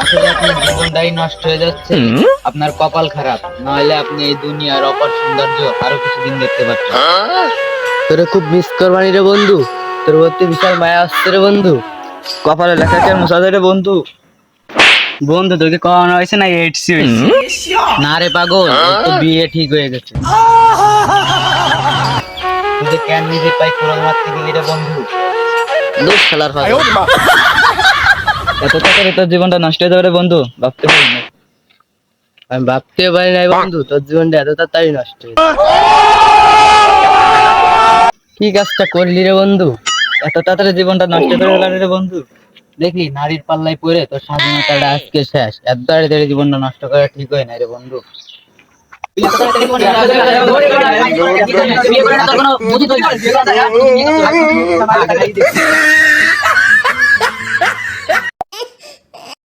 আসলে আপনার জীবনটাই নষ্ট হয়ে যাচ্ছে, আপনার কপাল খারাপ, নইলে আপনি এই দুনিয়ার অপার সৌন্দর্য আরো কিছুদিন দেখতে পাচ্ছেন। তোরে খুব মিস করবানি রে বন্ধু, তোর প্রতি বিশাল মায়া আসছে রে বন্ধু। কপালে লেখা কে মুছা যায় রে বন্ধু? বন্ধু তোকে কখনো হয়েছে না এইডস হয়েছে? না রে পাগল, ওর তো বিয়ে ঠিক হয়ে গেছে। তুই যে কেন নিজে পাই কোরাল মারতে গেলি রে বন্ধু? দোষ খেলার পাগল। এত তাড়াতাড়ি তোর জীবনটা নষ্ট হয়ে যাবে রে বন্ধু, ভাবতে পারি না। আমি ভাবতে পারি নাই বন্ধু তোর জীবনটা এত তাড়াতাড়ি নষ্ট হয়ে যাবে। কি কাজটা করলি রে বন্ধু? এত তাড়াতাড়ি জীবনটা নষ্ট করে গেল রে বন্ধু। দেখলি নারীর পাল্লায় পড়ে তোর স্বাধীনতাটা আজকে শেষ। এত তাড়াতাড়ি জীবনটা নষ্ট করা ঠিক হয় না রে বন্ধু। No, no, no, no.